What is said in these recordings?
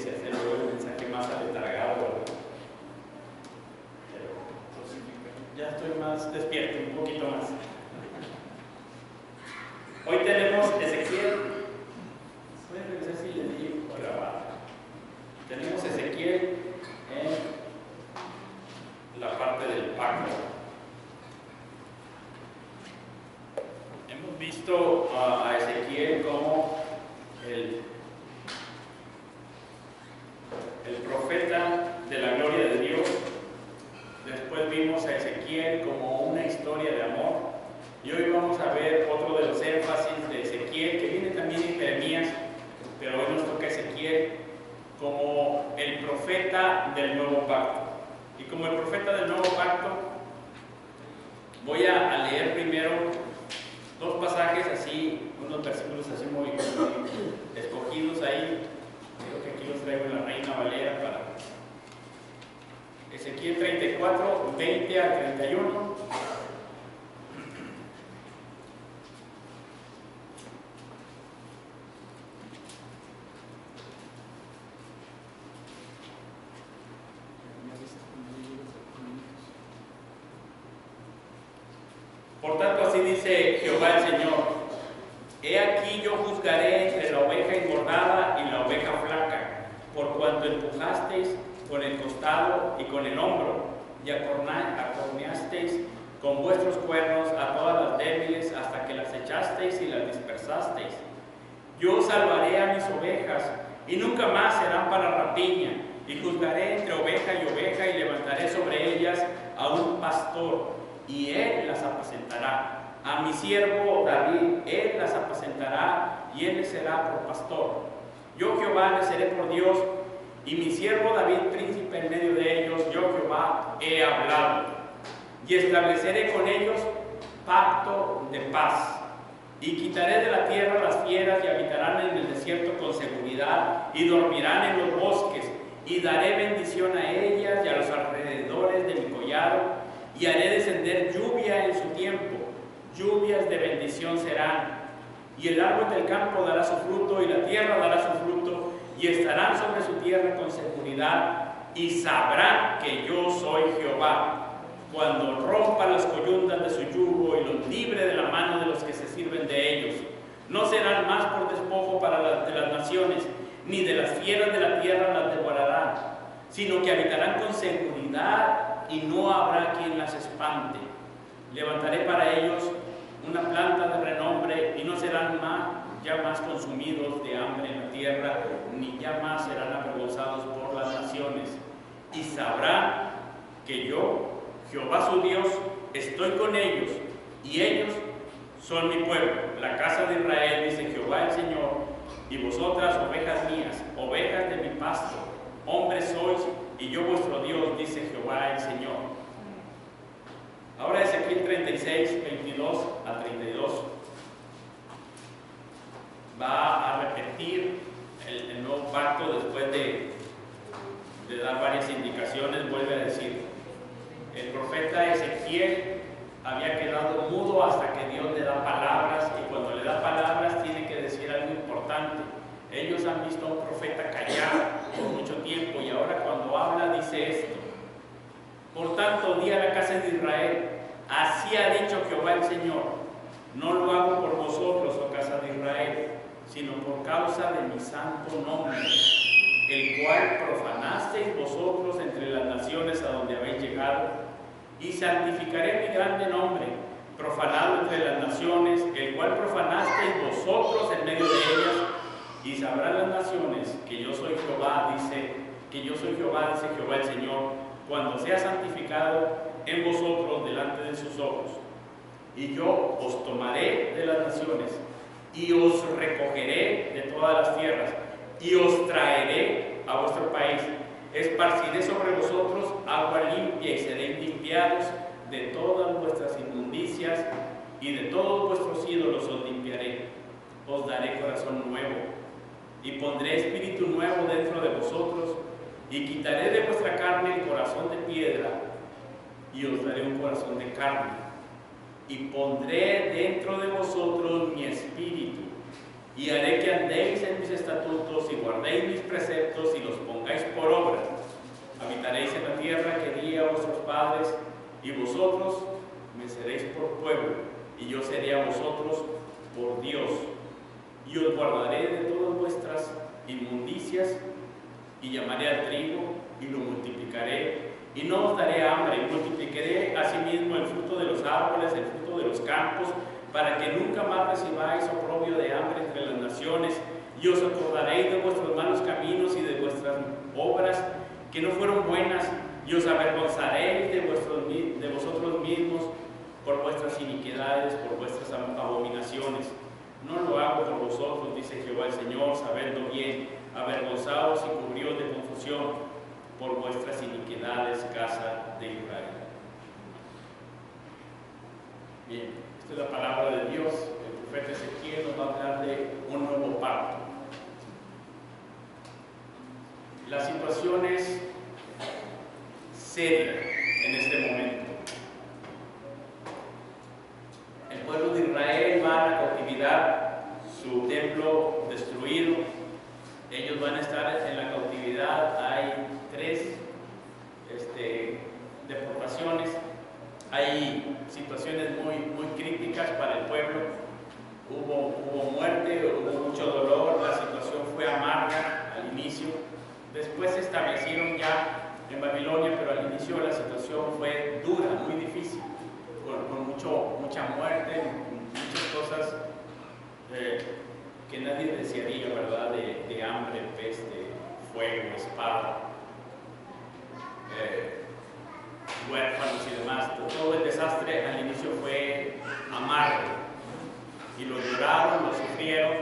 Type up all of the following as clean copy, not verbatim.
se hace luego el mensaje más aletargado, ¿verdad? Pero pues, ya estoy más despierto, un poquito más. Hoy tenemos Ezequiel. Voy a revisar si le di grabar. Tenemos Ezequiel en la parte del pacto. Hemos visto a Ezequiel como el profeta de la gloria de Dios. Después vimos a Ezequiel como una historia de amor. Y hoy vamos a ver otro de los énfasis de Ezequiel, que viene también en Jeremías, pero hoy nos toca Ezequiel como el profeta del nuevo pacto. Y como el profeta del nuevo pacto, voy a leer primero dos pasajes así, unos versículos así muy escogidos ahí. Creo que aquí los traigo en la Reina Valera para Ezequiel 34, 20 al 31. Por tanto, así dice Jehová el Señor: He aquí yo juzgaré entre la oveja engordada y la oveja flaca, por cuanto empujasteis con el costado y con el hombro, y acorneasteis con vuestros cuernos a todas las débiles, hasta que las echasteis y las dispersasteis. Yo salvaré a mis ovejas, y nunca más serán para rapiña, y juzgaré entre oveja y oveja, y levantaré sobre ellas a un pastor, y él las apacentará. A mi siervo David, él las apacentará, y él les será por pastor. Yo Jehová les seré por Dios, y mi siervo David príncipe en medio de ellos. Yo Jehová he hablado, y estableceré con ellos pacto de paz. Y quitaré de la tierra las fieras, y habitarán en el desierto con seguridad, y dormirán en los bosques, y daré bendición a ellas y a los alrededores de mi collado, y haré descender lluvia en su tiempo, lluvias de bendición serán. Y el árbol del campo dará su fruto, y la tierra dará su fruto, y estarán sobre su tierra con seguridad, y sabrán que yo soy Jehová, cuando rompa las coyundas de su yugo, y los libre de la mano de los que se sirven de ellos. No serán más por despojo de las naciones, ni de las fieras de la tierra las devorarán, sino que habitarán con seguridad, y no habrá quien las espante. Levantaré para ellos una planta de renombre, y no serán ya más consumidos de hambre en la tierra, ni ya más serán avergonzados por las naciones. Y sabrán que yo, Jehová su Dios, estoy con ellos, y ellos son mi pueblo, la casa de Israel, dice Jehová el Señor. Y vosotras, ovejas mías, ovejas de mi pasto, hombres sois, y yo vuestro Dios, dice Jehová el Señor. Ahora Ezequiel 36, 22 al 32 va a repetir el nuevo pacto. Después de dar varias indicaciones, vuelve a decir: el profeta Ezequiel había quedado mudo hasta que Dios le da palabras, y cuando le da palabras tiene que decir algo importante. Ellos han visto a un profeta callado por mucho tiempo, y ahora cuando habla dice esto: Por tanto, di a la casa de Israel: Así ha dicho Jehová el Señor, no lo hago por vosotros, oh casa de Israel, sino por causa de mi santo nombre, el cual profanasteis vosotros entre las naciones a donde habéis llegado, y santificaré mi grande nombre, profanado entre las naciones, el cual profanasteis vosotros en medio de ellas, y sabrán las naciones que yo soy Jehová, dice Jehová el Señor, cuando sea santificado en vosotros delante de sus ojos. Y yo os tomaré de las naciones, y os recogeré de todas las tierras, y os traeré a vuestro país. Esparciré sobre vosotros agua limpia, y seréis limpiados de todas vuestras inmundicias, y de todos vuestros ídolos os limpiaré. Os daré corazón nuevo, y pondré espíritu nuevo dentro de vosotros, y quitaré de vuestra carne el corazón de piedra, y os daré un corazón de carne, y pondré dentro de vosotros mi espíritu, y haré que andéis en mis estatutos, y guardéis mis preceptos, y los y vosotros me seréis por pueblo, y yo seré a vosotros por Dios, y os guardaré de todas vuestras inmundicias, y llamaré al trigo, y lo multiplicaré, y no os daré hambre, y multiplicaré asimismo el fruto de los árboles, el fruto de los campos, para que nunca más recibáis oprobio de hambre entre las naciones, y os acordaréis de vuestros malos caminos y de vuestras obras que no fueron buenas, y os avergonzaréis de vosotros mismos por vuestras iniquidades, por vuestras abominaciones. No lo hago por vosotros, dice Jehová el Señor, sabedlo bien, avergonzaos y cubríos de confusión por vuestras iniquidades, casa de Israel. Bien, esta es la palabra de Dios. El profeta Ezequiel nos va a hablar de un nuevo pacto. La situación es seria en este momento. El pueblo de Israel va a la cautividad, su templo destruido. Ellos van a estar en la cautividad. Hay 3 deportaciones. Hay situaciones muy críticas para el pueblo. Hubo muerte, hubo mucho dolor, la situación fue amarga al inicio. Después se establecieron ya en Babilonia, pero al inicio la situación fue dura, muy difícil, con mucha muerte, muchas cosas que nadie desearía, ¿verdad? De hambre, peste, fuego, espada, huérfanos y demás. Todo el desastre al inicio fue amargo y lo lloraron, lo sufrieron,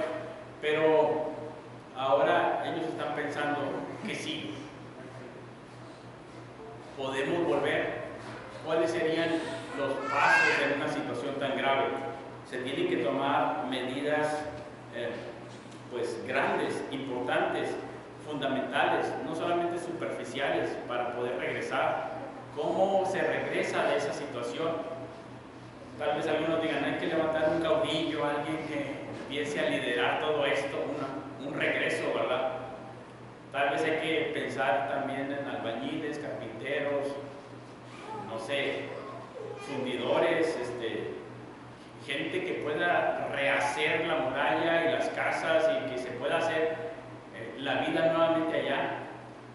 pero ahora ellos están pensando que sí. ¿Podemos volver? ¿Cuáles serían los pasos en una situación tan grave? Se tienen que tomar medidas pues grandes, importantes, fundamentales, no solamente superficiales, para poder regresar. ¿Cómo se regresa de esa situación? Tal vez algunos digan, hay que levantar un caudillo, alguien que empiece a liderar todo esto, un regreso, ¿verdad? Tal vez hay que pensar también en albañiles, carpinteros, no sé, fundidores, gente que pueda rehacer la muralla y las casas y que se pueda hacer la vida nuevamente allá.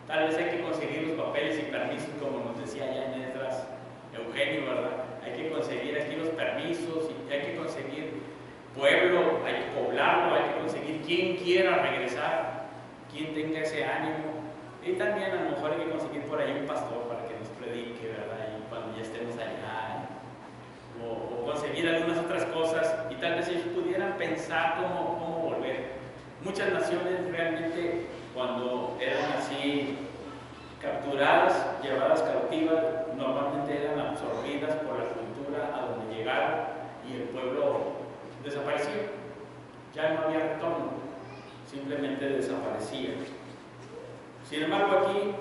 Tal vez hay que conseguir los papeles y permisos, como nos decía allá en Esdras Eugenio, ¿verdad? Hay que conseguir aquí los permisos y hay que conseguir pueblo, hay que poblarlo, hay que conseguir quien quiera regresar, quien tenga ese ánimo. Y también a lo mejor hay que conseguir por ahí un pastor para que nos predique, ¿verdad? Y cuando ya estemos allá, o conseguir algunas otras cosas, y tal vez ellos pudieran pensar cómo volver. Muchas naciones realmente, cuando eran así capturadas, llevadas cautivas, normalmente eran absorbidas por la cultura a donde llegaron y el pueblo desapareció. Ya no había retorno, simplemente desaparecía. Sin embargo, aquí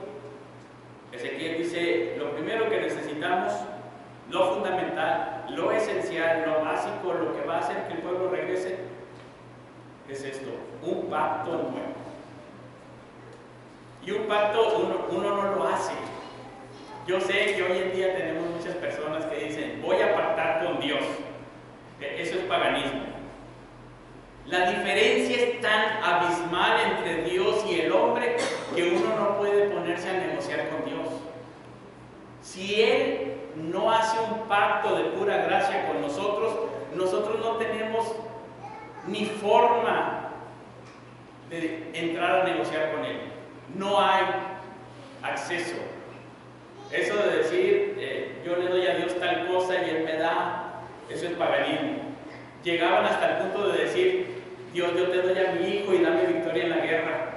Ezequiel dice, lo primero que necesitamos, lo fundamental, lo esencial, lo básico, lo que va a hacer que el pueblo regrese, es esto, un pacto nuevo. Y un pacto uno no lo hace. Yo sé que hoy en día tenemos muchas personas que dicen, voy a pactar con Dios. Eso es paganismo. La diferencia es tan abismal entre Dios y el hombre que uno no puede ponerse a negociar con Dios. Si Él no hace un pacto de pura gracia con nosotros, nosotros no tenemos ni forma de entrar a negociar con Él. No hay acceso. Eso de decir, yo le doy a Dios tal cosa y Él me da, eso es paganismo. Llegaban hasta el punto de decir, Dios, yo te doy a mi hijo y dame victoria en la guerra.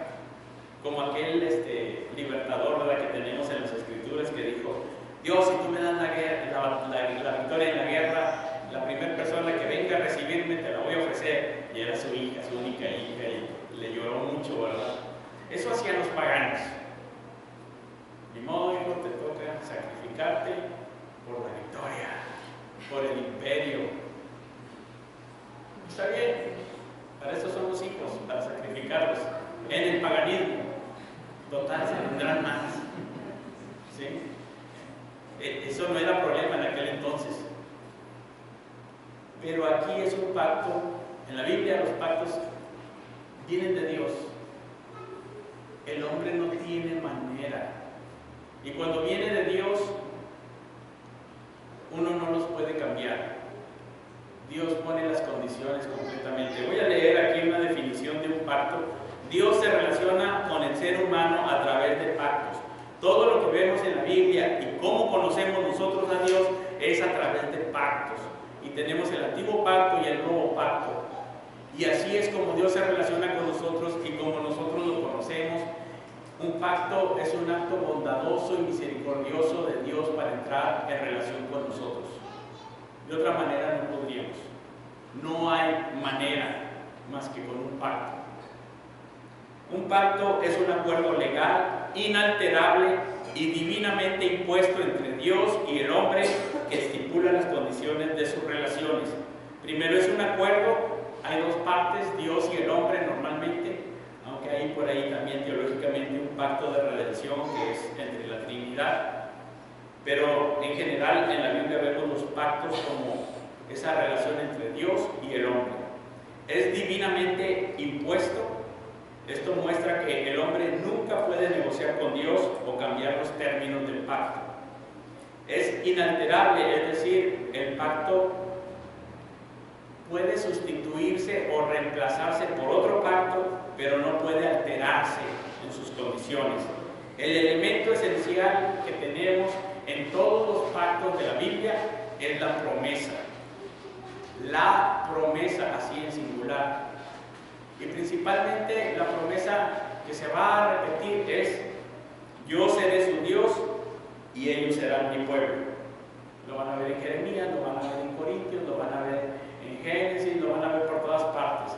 Como aquel libertador, ¿verdad?, que tenemos en las Escrituras, que dijo, Dios, si tú me das la victoria en la guerra, la primera persona que venga a recibirme te la voy a ofrecer. Y era su hija, su única hija, y le lloró mucho, ¿verdad? Eso hacían los paganos. Ni modo, hijo, te toca sacrificarte por la victoria, por el imperio. Está bien, para eso son los hijos, para sacrificarlos. En el paganismo, total, se tendrán más. ¿Sí? Eso no era problema en aquel entonces. Pero aquí es un pacto. En la Biblia los pactos vienen de Dios. El hombre no tiene manera. Y cuando viene de Dios, uno no los puede cambiar. Dios pone las condiciones completamente. Voy a leer aquí una definición de un pacto. Dios se relaciona con el ser humano a través de pactos. Todo lo que vemos en la Biblia y cómo conocemos nosotros a Dios es a través de pactos. Y tenemos el antiguo pacto y el nuevo pacto. Y así es como Dios se relaciona con nosotros y como nosotros lo conocemos. Un pacto es un acto bondadoso y misericordioso de Dios para entrar en relación con nosotros. De otra manera no podríamos. No hay manera más que con un pacto. Un pacto es un acuerdo legal, inalterable y divinamente impuesto entre Dios y el hombre que estipula las condiciones de sus relaciones. Primero es un acuerdo, hay dos partes, Dios y el hombre normalmente, aunque hay por ahí también teológicamente un pacto de redención que es entre la Trinidad. Pero en general en la Biblia vemos los pactos como esa relación entre Dios y el hombre. Es divinamente impuesto. Esto muestra que el hombre nunca puede negociar con Dios o cambiar los términos del pacto. Es inalterable, es decir, el pacto puede sustituirse o reemplazarse por otro pacto, pero no puede alterarse en sus condiciones. El elemento esencial que tenemos en todos los pactos de la Biblia es la promesa. La promesa, así en singular. Y principalmente la promesa que se va a repetir es: yo seré su Dios y ellos serán mi pueblo. Lo van a ver en Jeremías, lo van a ver en Corintios, lo van a ver en Génesis, lo van a ver por todas partes.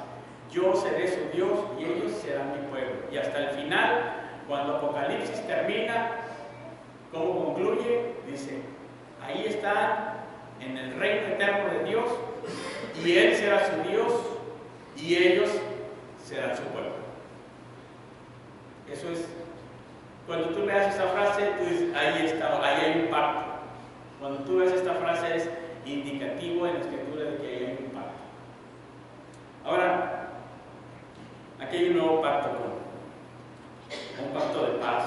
Yo seré su Dios y ellos serán mi pueblo. Y hasta el final, cuando Apocalipsis termina, ¿cómo concluye? Dice: ahí están en el reino eterno de Dios y Él será su Dios y ellos serán su pueblo. Eso es, cuando tú leas esta frase, tú dices: ahí está, ahí hay un pacto. Cuando tú ves esta frase es indicativo en la escritura de que ahí hay un pacto. Ahora, aquí hay un nuevo pacto, un pacto de paz,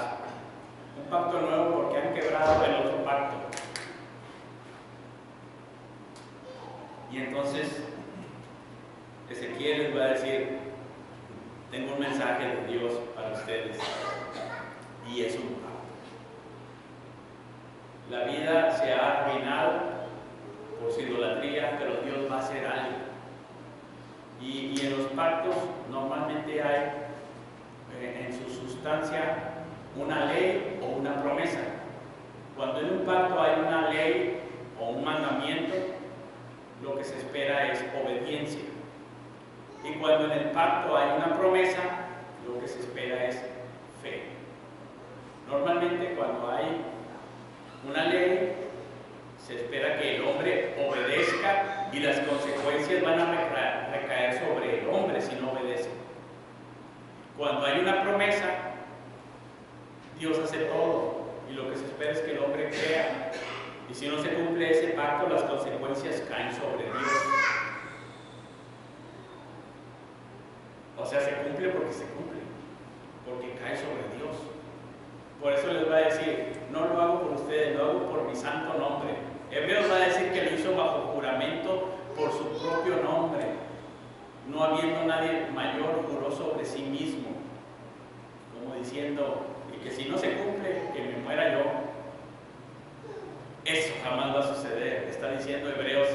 un pacto nuevo porque han quebrado el otro pacto. Y entonces Ezequiel les va a decir: tengo un mensaje de Dios para ustedes, y es un pacto. La vida se ha arruinado por su idolatría, pero Dios va a hacer algo. Y en los pactos normalmente hay en su sustancia una ley o una promesa. Cuando en un pacto hay una ley o un mandamiento, lo que se espera es obediencia. Y cuando en el pacto hay una promesa, lo que se espera es fe. Normalmente cuando hay una ley, se espera que el hombre obedezca y las consecuencias van a recaer sobre el hombre si no obedece. Cuando hay una promesa, Dios hace todo y lo que se espera es que el hombre crea. Y si no se cumple ese pacto, las consecuencias caen sobre Dios. O sea, se cumple porque se cumple, porque cae sobre Dios. Por eso les va a decir: no lo hago por ustedes, lo hago por mi santo nombre. Hebreos va a decir que lo hizo bajo juramento por su propio nombre. No habiendo nadie mayor, juró sobre sí mismo, como diciendo: y que si no se cumple, que me muera yo. Eso jamás va a suceder. Está diciendo Hebreos: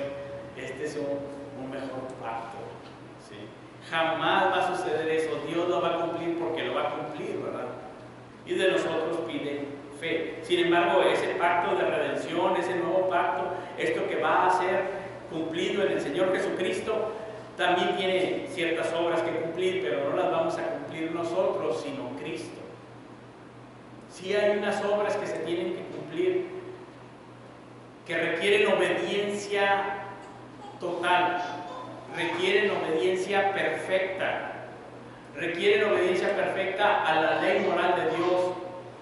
este es un mejor pacto, ¿sí? Jamás va a suceder eso. Dios lo va a cumplir porque lo va a cumplir, ¿verdad? Y de nosotros pide fe. Sin embargo, ese pacto de redención, ese nuevo pacto, esto que va a ser cumplido en el Señor Jesucristo, también tiene ciertas obras que cumplir, pero no las vamos a cumplir nosotros, sino Cristo. Sí hay unas obras que se tienen que cumplir, que requieren obediencia total, requieren obediencia perfecta. Requieren obediencia perfecta a la ley moral de Dios.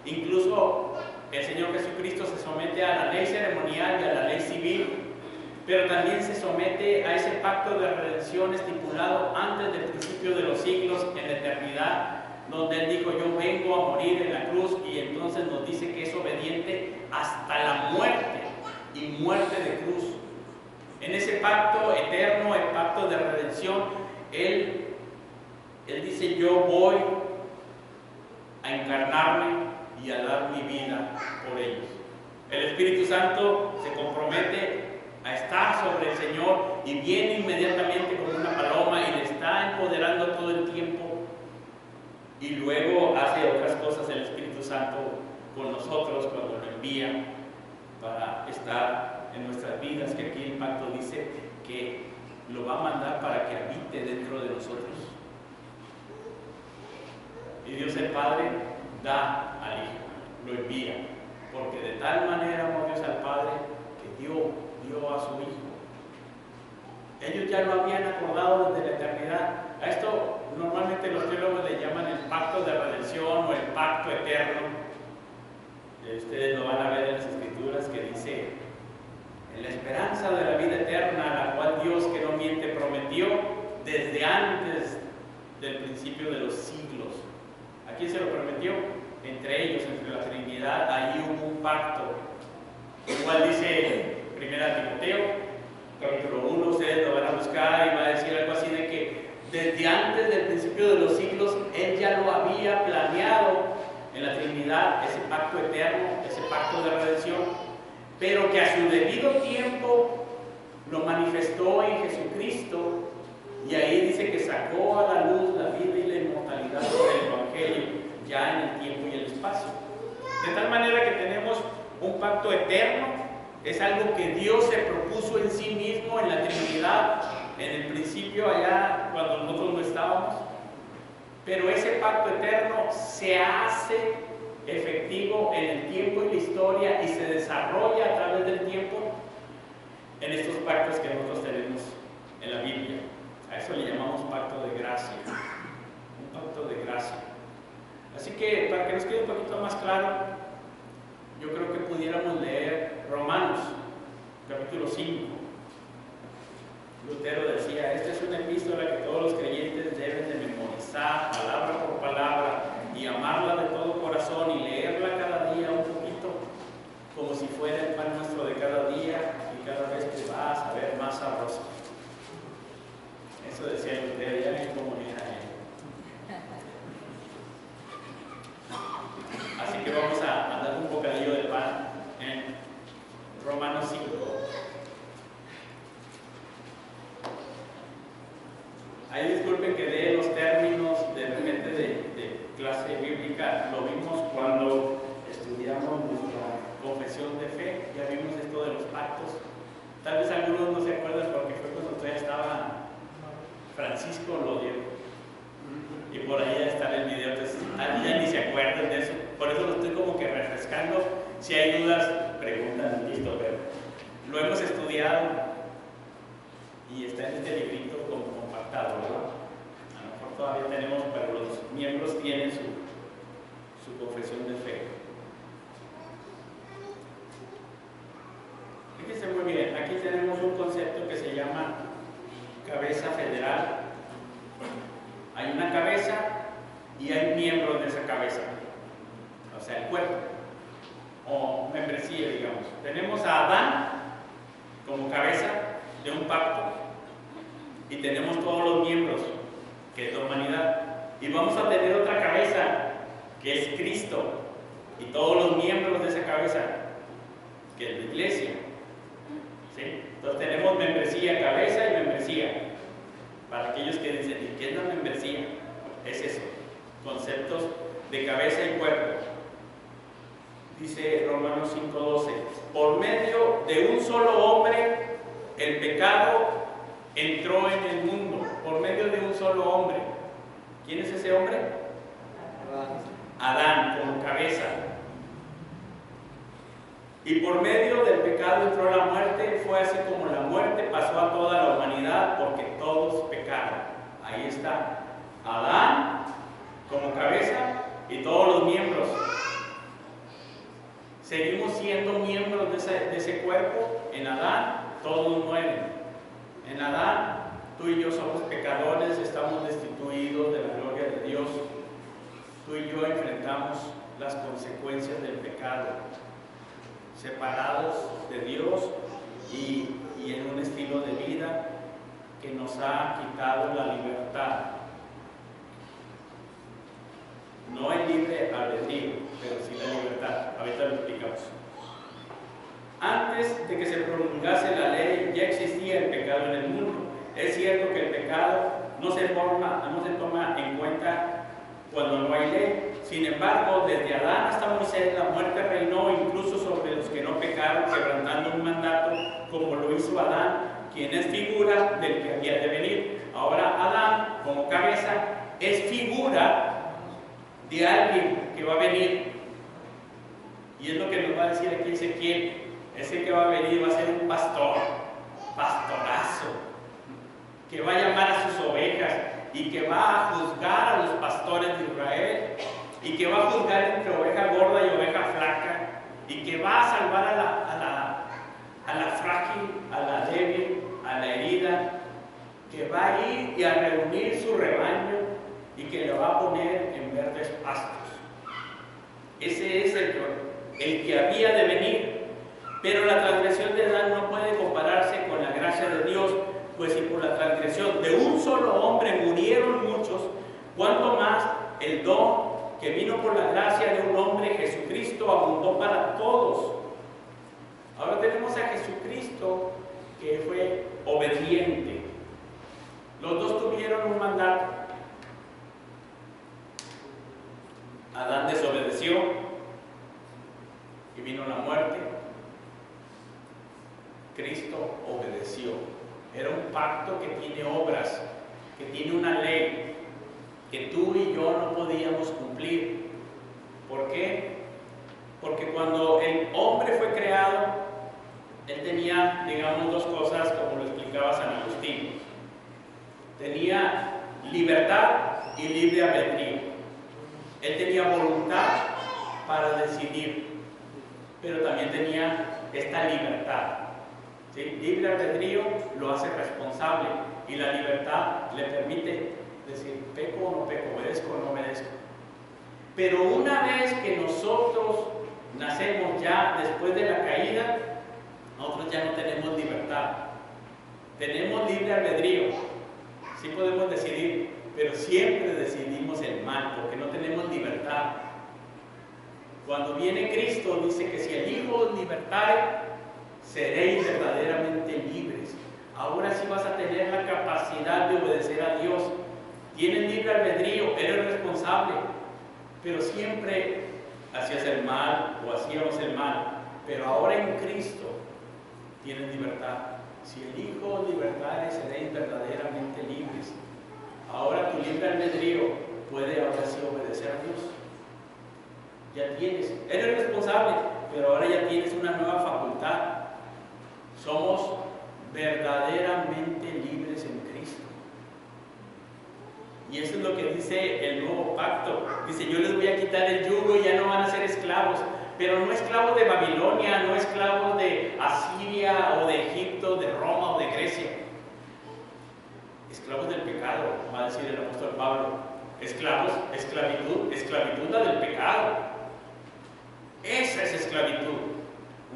Incluso el Señor Jesucristo se somete a la ley ceremonial y a la ley civil, pero también se somete a ese pacto de redención estipulado antes del principio de los siglos, en la eternidad, donde Él dijo: yo vengo a morir en la cruz, y entonces nos dice que es obediente hasta la muerte, y muerte de cruz. En ese pacto eterno, el pacto de redención, Él dice: yo voy a encarnarme y a dar mi vida por ellos. El Espíritu Santo se compromete a estar sobre el Señor y viene inmediatamente como una paloma y le está empoderando todo el tiempo, y luego hace otras cosas el Espíritu Santo con nosotros cuando lo envía para estar en nuestras vidas, que aquí el pacto dice que lo va a mandar para que habite dentro de nosotros. Y Dios el Padre da al Hijo, lo envía, porque de tal manera amó Dios al Padre que dio a su Hijo. Ellos ya lo habían acordado desde la eternidad. A esto normalmente los teólogos le llaman el pacto de redención o el pacto eterno. Ustedes lo van a ver en las Escrituras, que dice: en la esperanza de la vida eterna, la cual Dios, que no miente, prometió desde antes del principio de los siglos. ¿A quién se lo prometió? Entre ellos, entre la Trinidad, ahí hubo un pacto. Igual dice 1 Timoteo, capítulo 1, ustedes lo van a buscar, y va a decir algo así de que desde antes del principio de los siglos, Él ya lo había planeado en la Trinidad, ese pacto eterno, ese pacto de redención, pero que a su debido tiempo lo manifestó en Jesucristo, y ahí dice que sacó a la luz la vida y la inmortalidad por el Evangelio, ya en el tiempo y el espacio. De tal manera que tenemos un pacto eterno, es algo que Dios se propuso en sí mismo en la Trinidad, en el principio allá cuando nosotros no estábamos, pero ese pacto eterno se hace efectivo en el tiempo y la historia, y se desarrolla a través del tiempo en estos pactos que nosotros tenemos en la Biblia. A eso le llamamos pacto de gracia, un pacto de gracia. Así que, para que nos quede un poquito más claro, yo creo que pudiéramos leer Romanos, capítulo 5. Lutero decía: esta es una epístola que todos los creyentes deben de memorizar palabra por palabra y amarla de todo corazón y leerla cada día un poquito, como si fuera el pan nuestro de cada día, y cada vez que va a saber más sabroso. Eso decía Lutero, ya ven cómo era él. Así que vamos a dar un bocadillo de pan en Romanos 5. Ahí disculpen que dé los términos de repente de clase bíblica. Lo vimos cuando estudiamos nuestra confesión de fe. Ya vimos esto de los pactos. Tal vez algunos no se acuerdan porque fue cuando todavía estaba Francisco, lo dio. Y por ahí ya está el video, entonces ya ni se acuerdan de eso. Por eso lo estoy como que refrescando. Si hay dudas, preguntan, listo, pero lo hemos estudiado y está en este librito como compactado, ¿verdad? A lo mejor todavía tenemos, pero los miembros tienen su confesión de fe. Fíjense muy bien, aquí tenemos un concepto que se llama cabeza federal. Hay una cabeza y hay miembros de esa cabeza, o sea, el cuerpo o membresía, digamos. Tenemos a Adán como cabeza de un pacto, y tenemos todos los miembros, que es la humanidad, y vamos a tener otra cabeza que es Cristo, y todos los miembros de esa cabeza, que es la iglesia. ¿Sí? Entonces tenemos membresía, cabeza y membresía. Para aquellos que dicen: ¿y qué es la membresía? Es eso, conceptos de cabeza y cuerpo. Dice Romanos 5:12: por medio de un solo hombre el pecado entró en el mundo. Por medio de un solo hombre. ¿Quién es ese hombre? Adán, como cabeza. Y por medio del pecado entró la muerte. Fue así como la muerte pasó a toda la humanidad, porque todos pecaron. Ahí está Adán como cabeza y todos los miembros. Seguimos siendo miembros de ese cuerpo. En Adán todos mueren. En Adán tú y yo somos pecadores, estamos destituidos de la gloria de Dios. Tú y yo enfrentamos las consecuencias del pecado, separados de Dios y en un estilo de vida que nos ha quitado la libertad. No el libre albedrío, pero sí la libertad. Ahorita lo explicamos. Antes de que se promulgase la ley, ya existía el pecado en el mundo. Es cierto que el pecado no se toma en cuenta cuando no hay ley. Sin embargo, desde Adán hasta Moisés, la muerte reinó incluso sobre los que no pecaron, quebrantando un mandato, como lo hizo Adán, quien es figura del que había de venir. Ahora Adán, como cabeza, es figura de alguien que va a venir. Y es lo que nos va a decir aquí Ezequiel. Ese que va a venir va a ser un pastor, pastorazo, que va a llamar a sus ovejas y que va a juzgar a los pastores de Israel y que va a juzgar entre oveja gorda y oveja flaca y que va a salvar a la frágil, a la débil, a la herida, que va a ir y a reunir su rebaño y que lo va a poner en verdes pastos. Ese es el que había de venir. Pero la transgresión de Adán no puede compararse con la gracia de Dios, pues si por la transgresión de un solo hombre murieron muchos, cuánto más el don que vino por la gracia de un hombre, Jesucristo, abundó para todos. Ahora tenemos a Jesucristo que fue obediente. Los dos tuvieron un mandato. Adán desobedeció y vino la muerte. Cristo obedeció. Era un pacto que tiene obras, que tiene una ley, que tú y yo no podíamos cumplir. ¿Por qué? Porque cuando el hombre fue creado, él tenía, digamos, dos cosas, como lo explicaba San Agustín. Tenía libertad y libre albedrío. Él tenía voluntad para decidir, pero también tenía esta libertad. ¿Sí? Libre albedrío lo hace responsable y la libertad le permite decir, peco o no peco, obedezco o no obedezco. Pero una vez que nosotros nacemos ya después de la caída, nosotros ya no tenemos libertad. Tenemos libre albedrío, sí podemos decidir, pero siempre decidimos el mal porque no tenemos libertad. Cuando viene Cristo dice que si el Hijo os libertare, seréis verdaderamente libres. Ahora sí vas a tener la capacidad de obedecer a Dios. Tienes libre albedrío, eres responsable, pero siempre hacías el mal o hacíamos el mal. Pero ahora en Cristo tienes libertad. Si el Hijo os libertare, seréis verdaderamente libres. Ahora tu libre albedrío puede ahora sí obedecer a Dios. Ya tienes, eres responsable, pero ahora ya tienes una nueva facultad. Somos verdaderamente libres en Cristo. Y eso es lo que dice el nuevo pacto. Dice, yo les voy a quitar el yugo y ya no van a ser esclavos. Pero no esclavos de Babilonia, no esclavos de Asiria o de Egipto, de Roma o de Grecia. Esclavos del pecado, va a decir el apóstol Pablo. Esclavos, esclavitud la del pecado. Esa es esclavitud.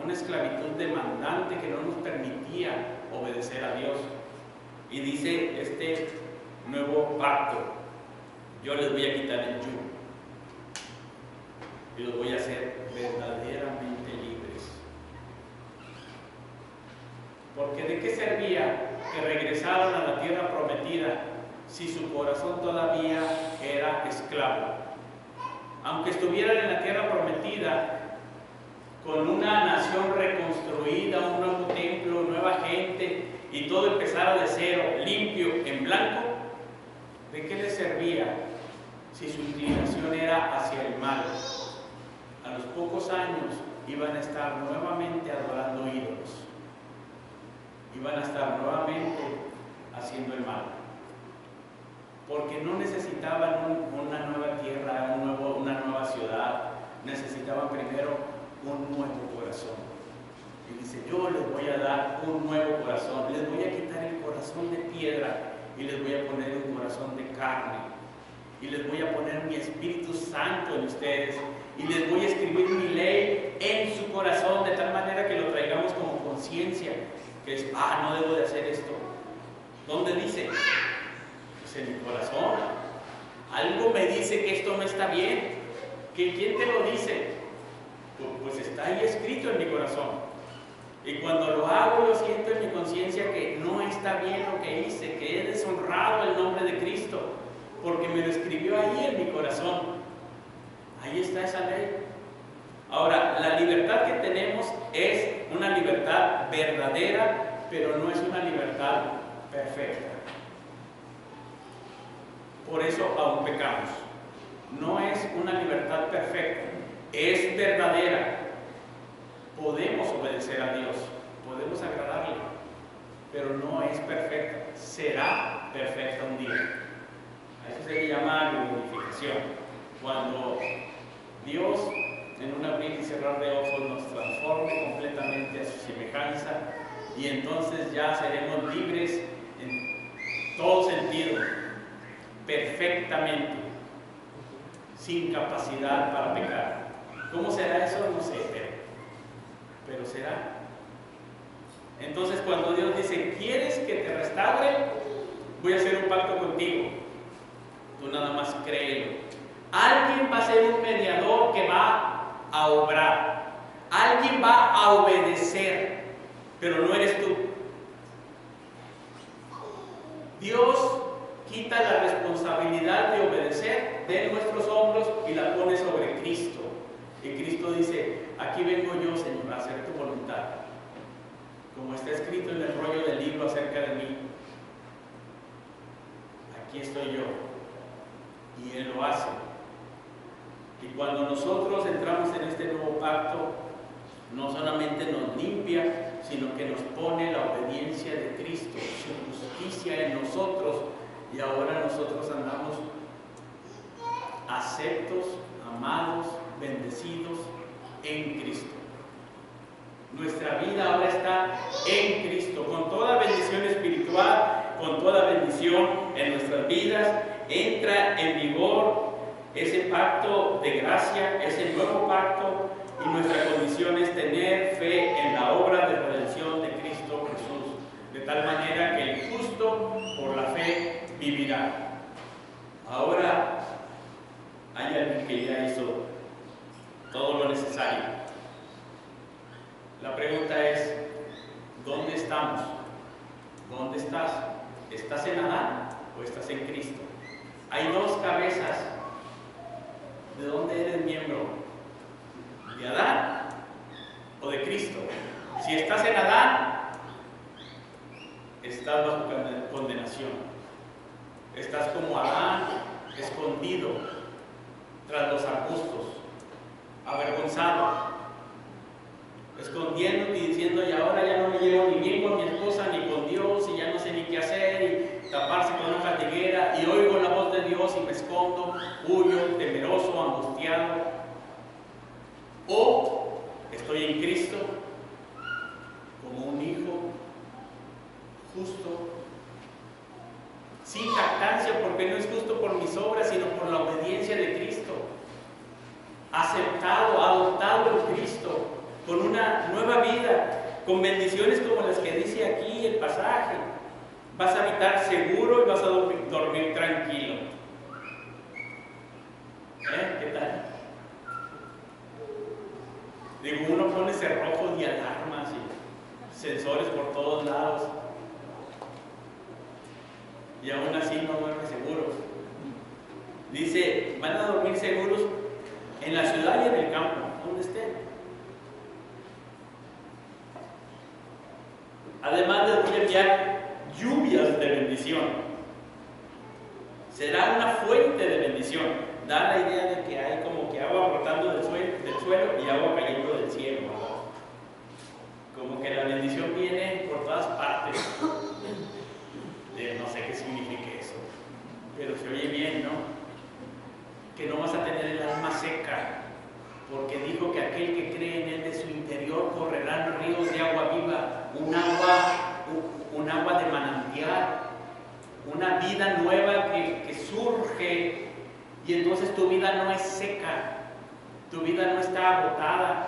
Una esclavitud demandante que no nos permitía obedecer a Dios. Y dice este nuevo pacto, yo les voy a quitar el yugo y los voy a hacer verdaderamente libres. Porque ¿de qué servía que regresaran a la tierra prometida si su corazón todavía era esclavo? Aunque estuvieran en la tierra prometida con una nación reconstruida, un nuevo templo, nueva gente y todo empezara de cero, limpio, en blanco, ¿de qué les servía si su inclinación era hacia el mal? A los pocos años iban a estar nuevamente adorando ídolos, iban a estar nuevamente haciendo el mal, porque no necesitaban una nueva tierra, una nueva ciudad, necesitaban primero un nuevo dar un nuevo corazón. Les voy a quitar el corazón de piedra y les voy a poner un corazón de carne. Y les voy a poner mi Espíritu Santo en ustedes. Y les voy a escribir mi ley en su corazón, de tal manera que lo traigamos como conciencia. Que es, no debo de hacer esto. ¿Dónde dice? Pues en mi corazón. Algo me dice que esto no está bien. ¿Quién te lo dice? Pues está ahí escrito en mi corazón. Y cuando lo hago, yo siento en mi conciencia que no está bien lo que hice, que he deshonrado el nombre de Cristo, porque me lo escribió ahí en mi corazón. Ahí está esa ley. Ahora, la libertad que tenemos es una libertad verdadera, pero no es una libertad perfecta. Por eso aún pecamos. No es una libertad perfecta, es verdadera. Podemos obedecer a Dios, podemos agradarle, pero no es perfecta. Será perfecta un día. A eso se le llama glorificación. Cuando Dios, en un abrir y cerrar de ojos, nos transforme completamente a su semejanza, y entonces ya seremos libres en todo sentido, perfectamente, sin capacidad para pecar. ¿Cómo será eso? No sé, pero será. Entonces, cuando Dios dice, ¿quieres que te restaure? Voy a hacer un pacto contigo. Tú nada más créelo. Alguien va a ser un mediador que va a obrar. Alguien va a obedecer, pero no eres tú. Dios quita la responsabilidad de obedecer de nuestros hombros y la pone sobre Cristo. Y Cristo dice, aquí vengo yo, Señor, a hacer tu voluntad. Como está escrito en el rollo del libro acerca de mí. Aquí estoy yo. Y Él lo hace. Y cuando nosotros entramos en este nuevo pacto, no solamente nos limpia, sino que nos pone la obediencia de Cristo, su justicia en nosotros, y ahora nosotros andamos aceptos, amados, bendecidos en Cristo. Nuestra vida ahora está en Cristo, con toda bendición espiritual, con toda bendición en nuestras vidas. Entra en vigor ese pacto de gracia, ese nuevo pacto, y nuestra condición es tener fe en la obra de redención de Cristo Jesús, de tal manera que el justo por la fe vivirá. Ahora hay alguien que ya hizo todo lo necesario. La pregunta es, ¿dónde estamos? ¿Dónde estás? ¿Estás en Adán o estás en Cristo? Hay dos cabezas. ¿De dónde eres miembro? ¿De Adán o de Cristo? Si estás en Adán, estás bajo condenación. Estás como Adán, escondido tras los arbustos, avergonzado, escondiéndote y diciendo, y ahora ya no me llevo ni bien con mi esposa ni con Dios, y ya no sé ni qué hacer, y taparse con una fatiguera, y oigo la voz de Dios y me escondo, huyo, temeroso, angustiado. O estoy en Cristo como un hijo justo, sin jactancia, porque no es justo por mis obras, sino por la obediencia de Cristo, aceptado, adoptado en Cristo, con una nueva vida, con bendiciones como las que dice aquí el pasaje. Vas a habitar seguro y vas a dormir tranquilo. ¿Qué tal? Digo, uno pone cerrojos y alarmas y sensores por todos lados, y aún así no duerme seguro. Dice, van a dormir seguros en la ciudad y en el campo, donde estén. Además les voy a enviar lluvias de bendición. Será una fuente de bendición. Da la idea de que hay como que agua brotando del suelo y agua cayendo del cielo, ¿verdad? Como que la bendición viene por todas partes. No sé qué significa eso, pero se oye bien, ¿no? Que no vas a tener el alma seca, porque dijo que aquel que cree en Él, de su interior correrán ríos de agua viva, un agua de manantial, una vida nueva que surge, y entonces tu vida no es seca, tu vida no está agotada,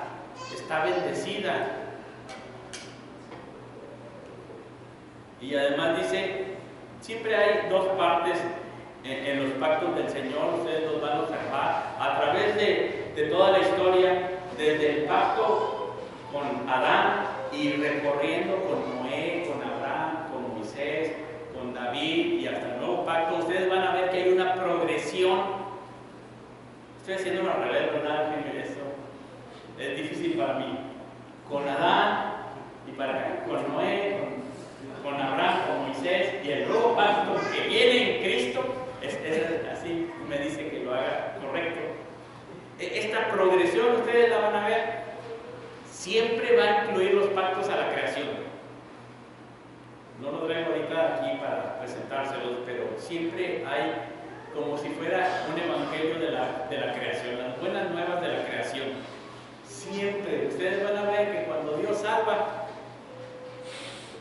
está bendecida. Y además dice, siempre hay dos partes en los pactos del Señor, ustedes los van a observar a través de toda la historia, desde el pacto con Adán y recorriendo con Noé, con Abraham, con Moisés, con David y hasta el nuevo pacto. Ustedes van a ver que hay una progresión. Estoy haciendo al revés, ¿verdad? Esto es difícil para mí. Con Adán y con Noé, con Abraham, con Moisés, y el nuevo pacto que viene en Cristo, es así me dice que lo haga correcto. Esta progresión ustedes la van a ver, siempre va a incluir los pactos a la creación. No lo traigo ahorita aquí para presentárselos, pero siempre hay como si fuera un evangelio de la creación, las buenas nuevas de la creación. Siempre, ustedes van a ver que cuando Dios salva,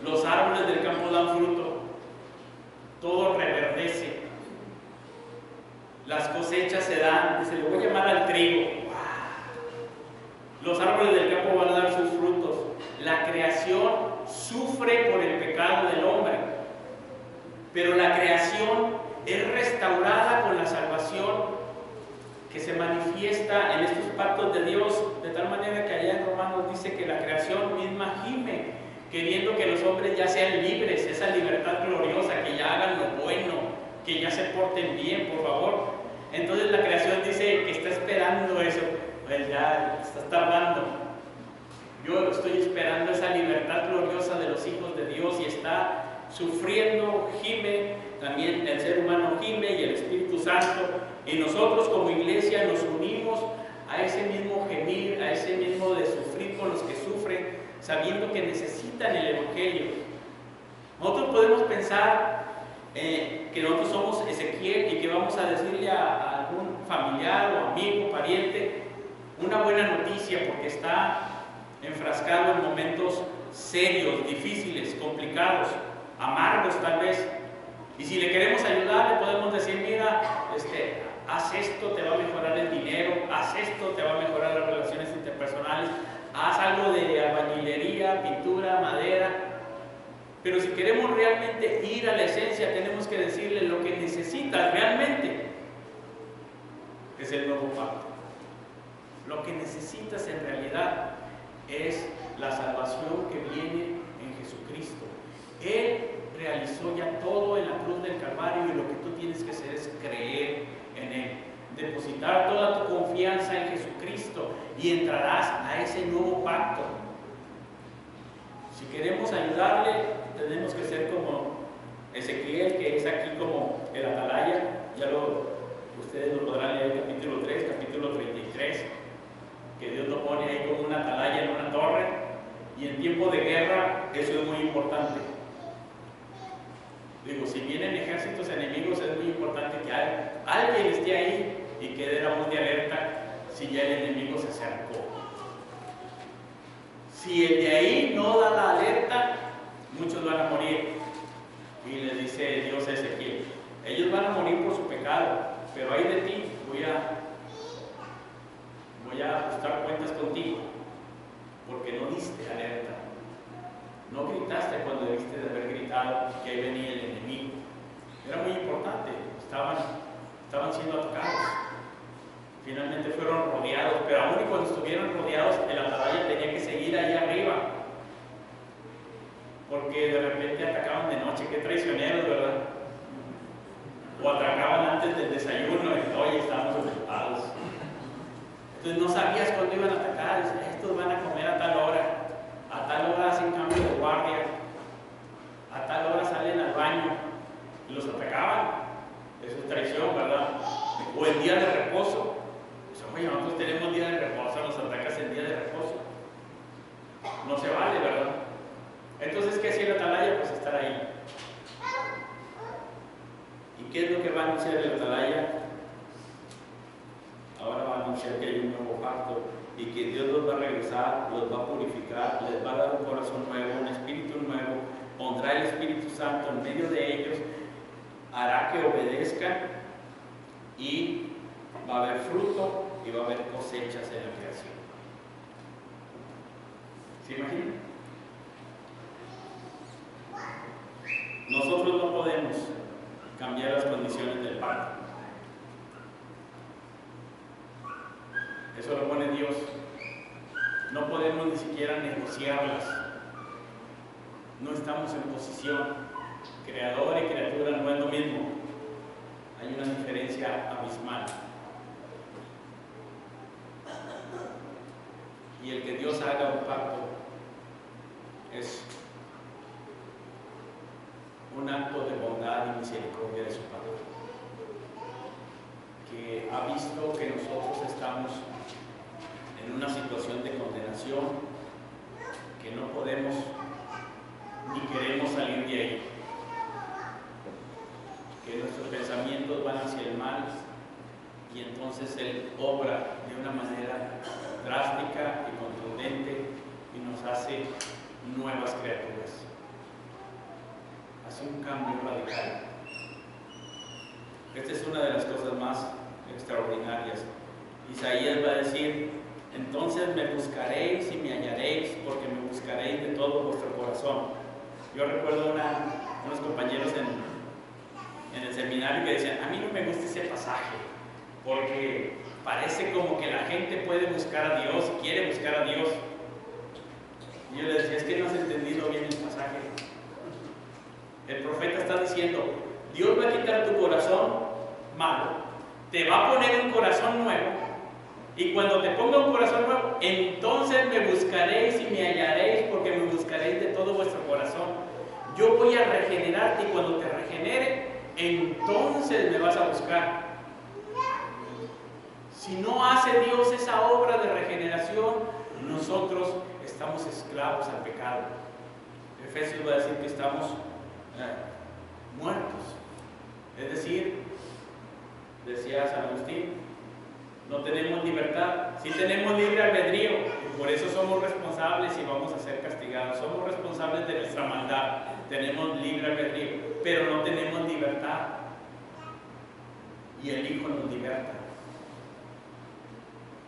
los árboles del campo dan fruto, todo reverdece, las cosechas se dan, se le voy a llamar al trigo. Los árboles del campo van a dar sus frutos. La creación sufre por el pecado del hombre, pero la creación es restaurada con la salvación que se manifiesta en estos pactos de Dios, de tal manera que allá en Romanos dice que la creación misma gime, queriendo que los hombres ya sean libres, esa libertad gloriosa, que ya hagan lo bueno, que ya se porten bien, por favor. Entonces la creación dice que está esperando eso, pues ya está tardando. Yo estoy esperando esa libertad gloriosa de los hijos de Dios y está sufriendo, gime, también el ser humano gime y el Espíritu Santo, y nosotros como iglesia nos unimos a ese mismo gemir, a ese mismo de sufrir con los que sufren, sabiendo que necesitan el Evangelio. Nosotros podemos pensar que nosotros somos Ezequiel y que vamos a decirle a algún familiar o amigo, pariente, una buena noticia, porque está enfrascado en momentos serios, difíciles, complicados, amargos tal vez. Y si le queremos ayudar, le podemos decir, mira, haz esto, te va a mejorar el dinero, haz esto, te va a mejorar las relaciones interpersonales, haz algo de albañilería, pintura, madera. Pero si queremos realmente ir a la esencia, tenemos que decirle lo que necesitas realmente es el nuevo pacto. Lo que necesitas en realidad es la salvación que viene en Jesucristo. Él realizó ya todo en la cruz del Calvario, y lo que tú tienes que hacer es creer en Él, depositar toda tu confianza en Jesucristo, y entrarás a ese nuevo pacto. Si queremos ayudarle, tenemos que ser como Ezequiel, que es aquí como el atalaya. Ustedes lo podrán leer en capítulo 3, capítulo 33, que Dios lo pone ahí como una atalaya en una torre, y en tiempo de guerra eso es muy importante. Digo, si vienen ejércitos enemigos, es muy importante que alguien esté ahí y que dé la voz de alerta si ya el enemigo se acercó. Si el de ahí no da la alerta, muchos van a morir. Y le dice Dios a Ezequiel, ellos van a morir por su pecado, pero hay de ti, voy a ajustar cuentas contigo, porque no diste alerta. No gritaste cuando debiste de haber gritado que ahí venía el enemigo. Era muy importante, estaban siendo atacados. Finalmente fueron rodeados, pero aún y cuando estuvieron rodeados, el atalaya tenía que seguir ahí arriba, porque de repente atacaban de noche. Qué traicioneros, ¿verdad? O atacaban antes del desayuno y oye, estamos ocupados. Entonces no sabías cuándo iban a atacar. Estos van a comer a tal hora hacen cambio de guardia, a tal hora salen al baño, y los atacaban. Eso es traición, ¿verdad? O el día de reposo. Oye, nosotros tenemos día de reposo, nos atacas el día de reposo. No se vale, ¿verdad? Entonces, ¿qué hacía el atalaya? Pues estar ahí. ¿Y qué es lo que va a anunciar el atalaya? Ahora va a anunciar anunciar que hay un nuevo pacto y que Dios los va a regresar, los va a purificar, les va a dar un corazón nuevo, un espíritu nuevo, pondrá el Espíritu Santo en medio de ellos, hará que obedezcan y va a haber fruto y va a haber cosechas en la creación. ¿Se imaginan? Nosotros no podemos cambiar las condiciones del pacto. Eso lo pone Dios. No podemos ni siquiera negociarlas. No estamos en posición. Creador y criatura no es lo mismo. Hay una diferencia abismal. Y el que Dios haga un pacto es un acto de bondad y misericordia de su Padre, que ha visto que nosotros estamos en una situación de condenación, que no podemos ni queremos salir de ahí, que nuestros pensamientos van hacia el mal, y entonces Él obra de una manera drástica y contundente y nos hace nuevas criaturas. Hace un cambio radical. Esta es una de las cosas más extraordinarias. Isaías va a decir: entonces me buscaréis y me hallaréis, porque me buscaréis de todo vuestro corazón. Yo recuerdo unos compañeros en el seminario que decían: a mí no me gusta ese pasaje, porque parece como que la gente puede buscar a Dios, quiere buscar a Dios. Y yo les decía: es que no has entendido bien el pasaje. El profeta está diciendo: Dios va a quitar tu corazón malo, te va a poner un corazón nuevo, y cuando te ponga un corazón nuevo, entonces me buscaréis y me hallaréis, porque me buscaréis de todo vuestro corazón. Yo voy a regenerarte, y cuando te regenere, entonces me vas a buscar. Si no hace Dios esa obra de regeneración, nosotros estamos esclavos al pecado. Efesios va a decir que estamos muertos. Es decir, decía San Agustín, no tenemos libertad. Sí tenemos libre albedrío, y por eso somos responsables y vamos a ser castigados. Somos responsables de nuestra maldad, tenemos libre albedrío, pero no tenemos libertad. Y el Hijo nos liberta,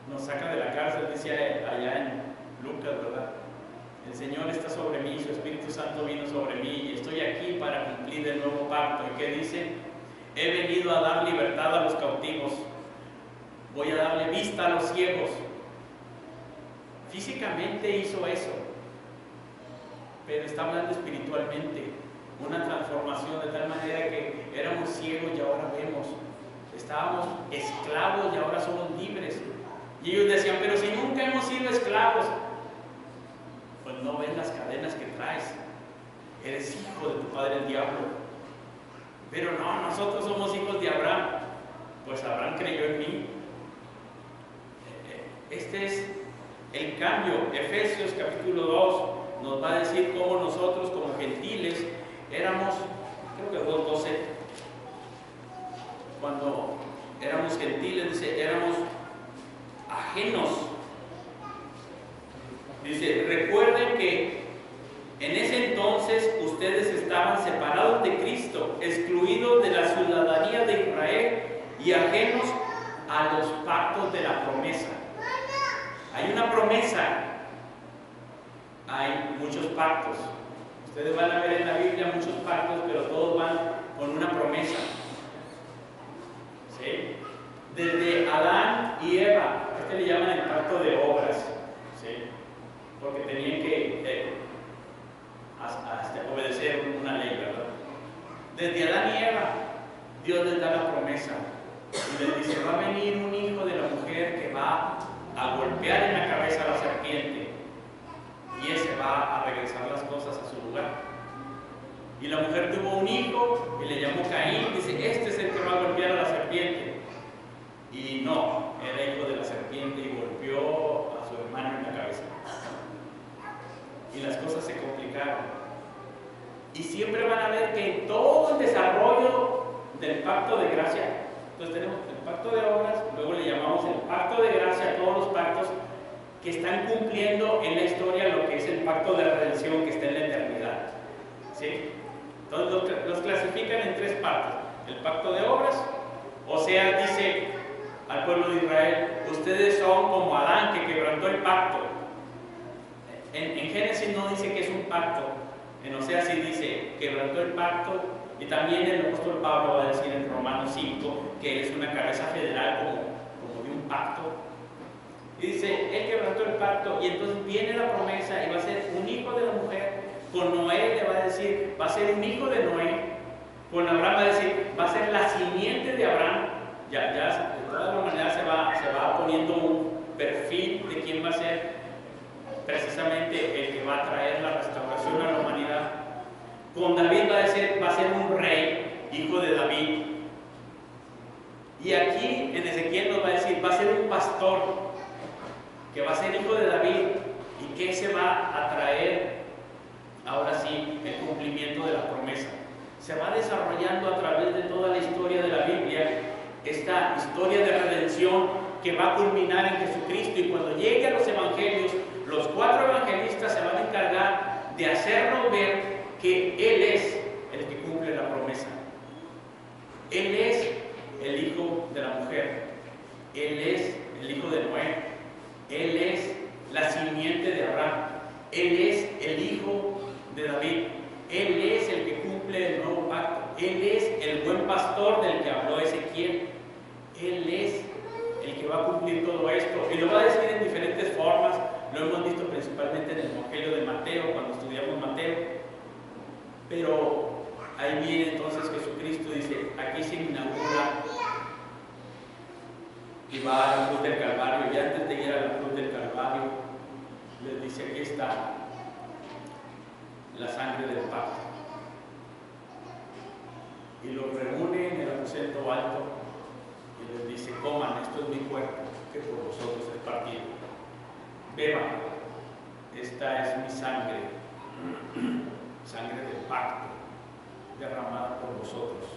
nos saca de la cárcel. Dice allá en Lucas, ¿verdad? El Señor está sobre mí, su Espíritu Santo vino sobre mí, y estoy aquí para cumplir el nuevo pacto. ¿Y qué dice? He venido a dar libertad a los cautivos, voy a darle vista a los ciegos. Físicamente hizo eso, pero está hablando espiritualmente, una transformación de tal manera que éramos ciegos y ahora vemos, estábamos esclavos y ahora somos libres. Y ellos decían: pero si nunca hemos sido esclavos. Pues no ves las cadenas que traes, eres hijo de tu padre el diablo. Pero no, nosotros somos hijos de Abraham. Pues Abraham creyó en mí. Este es el cambio. Efesios capítulo 2 nos va a decir cómo nosotros como gentiles éramos, creo que 2:12, cuando éramos gentiles, dice, éramos ajenos. Dice: recuerden que en ese entonces ustedes estaban separados de Cristo, excluidos de la ciudadanía de Israel y ajenos a los pactos de la promesa. Hay una promesa, hay muchos pactos. Ustedes van a ver en la Biblia muchos pactos, pero todos van con una promesa. ¿Sí? Desde Adán y Eva, le llaman el pacto de obras, ¿sí? Porque tenían que obedecer una ley, ¿verdad? Desde Adán y Eva, Dios les da la promesa y les dice: va a venir un hijo de la mujer que va a golpear en la cabeza a la serpiente, y ese va a regresar las cosas a su lugar. Y la mujer tuvo un hijo y le llamó Caín. Dice: este es el que va a golpear a la serpiente. Y no, era hijo de la serpiente y golpeó a su hermano en la cabeza. Y las cosas se complicaron. Y siempre van a ver que en todo el desarrollo del pacto de gracia, entonces tenemos el pacto de obras, luego le llamamos el pacto de gracia, que están cumpliendo en la historia lo que es el pacto de redención que está en la eternidad. ¿Sí? Entonces los clasifican en tres partes: el pacto de obras. Oseas dice al pueblo de Israel: ustedes son como Adán, que quebrantó el pacto. En Génesis no dice que es un pacto, en Oseas sí dice quebrantó el pacto, y también el apóstol Pablo va a decir en Romanos 5 que él es una cabeza federal como de un pacto. Y dice, él quebrantó el pacto, y entonces viene la promesa y va a ser un hijo de la mujer. Con Noé le va a decir, va a ser un hijo de Noé. Con Abraham va a decir, va a ser la simiente de Abraham. Ya de todas maneras se va poniendo un perfil de quién va a ser precisamente el que va a traer la restauración a la humanidad. Con David va a ser un rey, hijo de David. Y aquí en Ezequiel nos va a decir, va a ser un pastor, que va a ser hijo de David, y que se va a traer ahora sí el cumplimiento de la promesa. Se va desarrollando a través de toda la historia de la Biblia esta historia de redención que va a culminar en Jesucristo, y cuando llegue a los evangelios, los 4 evangelistas se van a encargar de hacernos ver que Él es el que cumple la promesa. Él es el hijo de la mujer, Él es el hijo de Noé, Él es la simiente de Abraham, Él es el hijo de David, Él es el que cumple el nuevo pacto, Él es el buen pastor del que habló Ezequiel, Él es el que va a cumplir todo esto, y lo va a decir en diferentes formas. Lo hemos visto principalmente en el Evangelio de Mateo, cuando estudiamos Mateo. Pero ahí viene entonces Jesucristo, dice, aquí se inaugura, y va a la cruz del Calvario, y antes de ir a la cruz del Calvario, les dice, aquí está la sangre del pacto. Y los reúne en el aposento alto, y les dice, coman, esto es mi cuerpo, que por vosotros es partido. Beban, esta es mi sangre, sangre del pacto, derramada por vosotros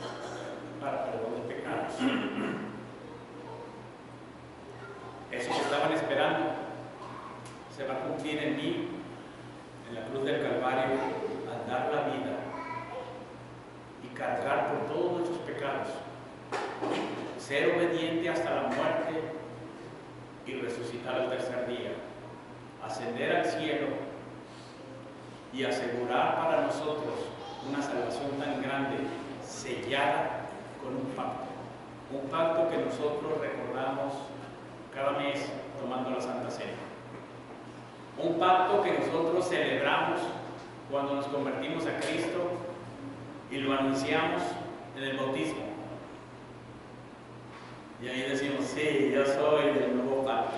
para perdón de pecados. Eso que estaban esperando se va a cumplir en mí, en la cruz del Calvario, al dar la vida y cargar por todos nuestros pecados, ser obediente hasta la muerte y resucitar al tercer día, ascender al cielo y asegurar para nosotros una salvación tan grande, sellada con un pacto que nosotros recordamos cada mes tomando la Santa Cena, un pacto que nosotros celebramos cuando nos convertimos a Cristo y lo anunciamos en el bautismo, y ahí decimos, sí, yo soy del nuevo pacto.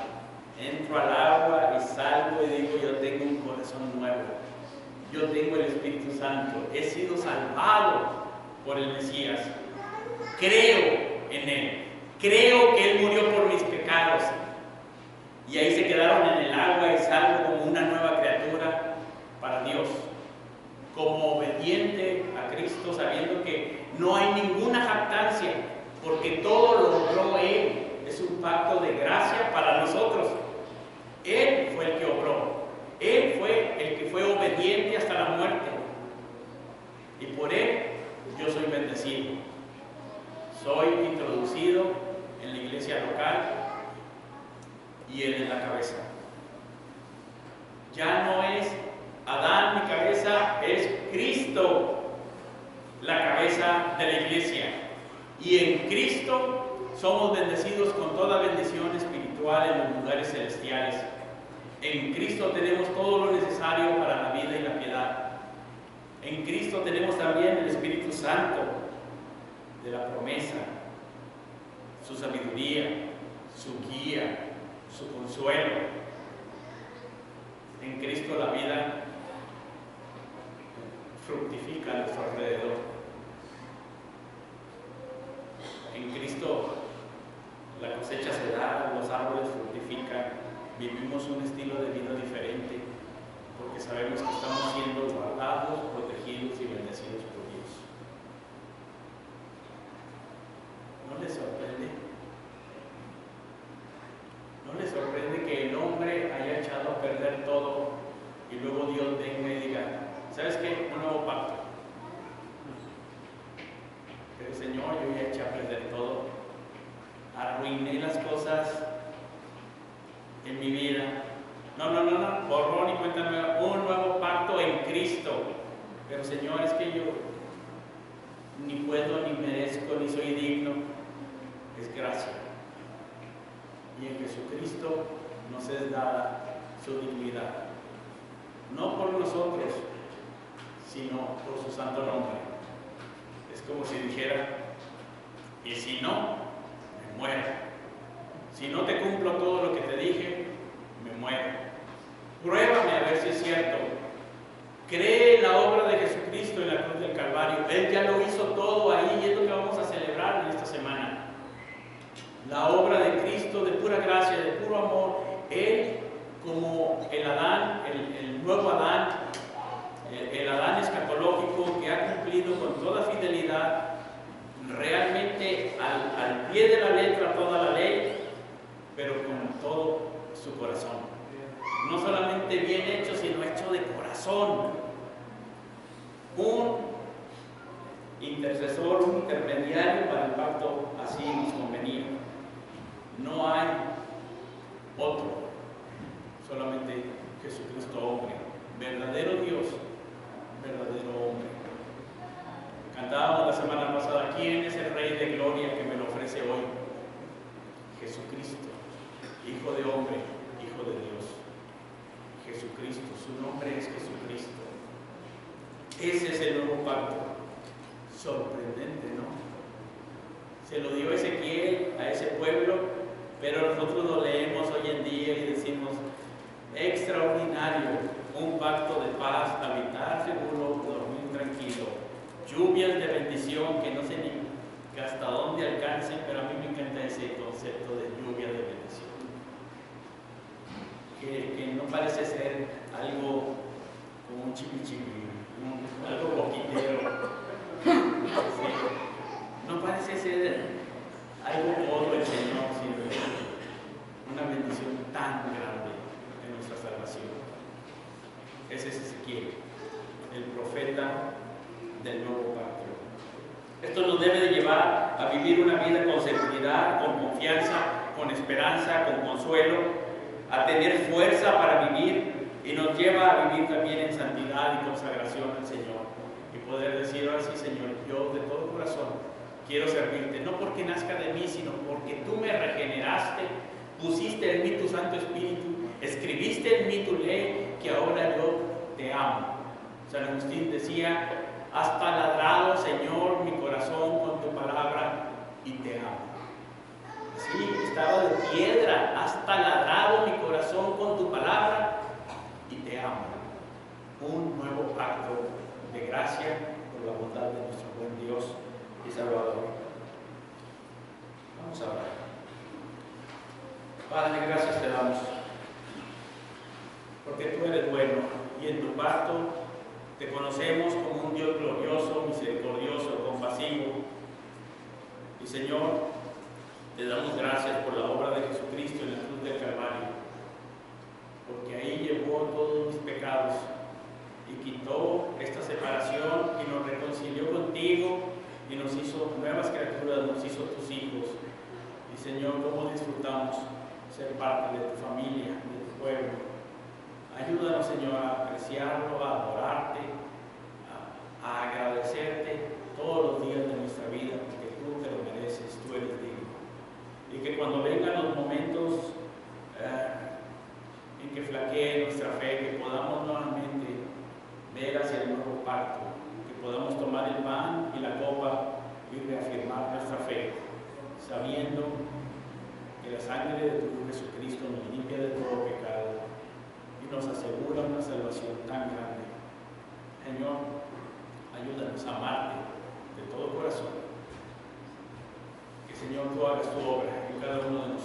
Entro al agua y salgo y digo, yo tengo un corazón nuevo, yo tengo el Espíritu Santo, he sido salvado por el Mesías, creo en Él, creo que Él murió por mis pecados, y ahí se quedaron en el agua y salgo como una nueva criatura para Dios, como obediente a Cristo, sabiendo que no hay ninguna jactancia, porque todo lo logró Él. Es un pacto de gracia para nosotros. Él fue el que obró, Él fue el que fue obediente hasta la muerte, y por Él yo soy bendecido, soy introducido en la iglesia local, y Él es la cabeza. Ya no es Adán mi cabeza, es Cristo la cabeza de la iglesia, y en Cristo somos bendecidos con toda bendición espiritual en los lugares celestiales. En Cristo tenemos todo lo necesario para la vida y la piedad. En Cristo tenemos también el Espíritu Santo de la promesa, su sabiduría, su guía, su consuelo. En Cristo la vida fructifica a nuestro alrededor. En Cristo la cosecha se da, los árboles fructifican, vivimos un estilo de vida diferente, porque sabemos que estamos siendo guardados, protegidos y bendecidos por Dios. ¿No les sorprende? ¿No les sorprende que el hombre haya perder todo y luego Dios venga y diga, ¿sabes qué? Un nuevo pacto. Pero Señor, yo ya eché a perder todo, arruiné las cosas en mi vida. No, borrón y cuenta nueva, un nuevo pacto en Cristo. Pero Señor, es que yo ni puedo, ni merezco, ni soy digno. Es gracia. Y en Jesucristo nos es dada su dignidad. No por nosotros, sino por su santo nombre. Es como si dijera, y si no, me muero. Si no te cumplo todo lo que te dije, me muero. Pruébame a ver si es cierto. Cree en la obra de Jesucristo en la cruz del Calvario. Él ya lo hizo todo ahí y es lo que vamos a celebrar en esta semana. La obra de Cristo de pura gracia, de puro amor. Él, como el Adán, el nuevo Adán, el Adán escatológico que ha cumplido con toda fidelidad, realmente al pie de la letra toda la ley, pero con todo su corazón. No solamente bien hecho, sino hecho de corazón. Un intercesor, un intermediario para el pacto, así nos convenía. No hay otro, solamente Jesucristo hombre, verdadero Dios, verdadero hombre. Cantábamos la semana pasada, ¿quién es el Rey de Gloria que me lo ofrece hoy? Jesucristo, Hijo de hombre, Hijo de Dios. Jesucristo, su nombre es Jesucristo. Ese es el nuevo pacto. Sorprendente, ¿no? Se lo dio Ezequiel a ese pueblo, pero nosotros lo leemos hoy en día y decimos, extraordinario, un pacto de paz, habitar seguro, dormir tranquilo, lluvias de bendición que no sé ni hasta dónde alcancen, pero a mí me encanta ese concepto de lluvia de bendición. Que no parece ser algo como un chimichimi, algo poquitero. Sí. No parece ser algo todo el Señor, sino una bendición tan grande en nuestra salvación. Ese es Ezequiel, el profeta del nuevo pacto. Esto nos debe de llevar a vivir una vida con seguridad, con confianza, con esperanza, con consuelo, a tener fuerza para vivir, y nos lleva a vivir también en santidad y consagración al Señor y poder decir, ahora sí Señor, yo de todo corazón quiero servirte, no porque nazca de mí, sino porque tú me regeneraste, pusiste en mí tu Santo Espíritu, escribiste en mí tu ley, que ahora yo te amo. San Agustín decía, has taladrado, Señor, mi corazón con tu palabra y te amo. Sí, estaba de piedra, has taladrado mi corazón con tu palabra y te amo. Un nuevo pacto de gracia por la bondad de nuestro buen Dios y Salvador. Vamos a orar. Padre, gracias te damos, porque tú eres bueno y en tu pacto te conocemos como un Dios glorioso, misericordioso, compasivo. Y Señor, te damos gracias por la obra de Jesucristo en la cruz del Calvario, porque ahí llevó todos mis pecados y quitó esta separación y nos reconcilió contigo y nos hizo nuevas criaturas, nos hizo tus hijos. Y Señor, cómo disfrutamos ser parte de tu familia, de tu pueblo. Ayúdanos, Señor, a apreciarlo, a adorarte, a agradecerte todos los días de nuestra vida, porque tú te lo mereces, tú eres digno. Y que cuando vengan los momentos en que flaquee nuestra fe, que podamos nuevamente ver hacia el nuevo pacto, que podamos tomar el pan y la copa y reafirmar nuestra fe, sabiendo que la sangre de tu Hijo Jesucristo nos limpia de todo pecado y nos asegura una salvación tan grande. Señor, ayúdanos a amarte de todo corazón. Que Señor, tú hagas tu obra en cada uno de nosotros.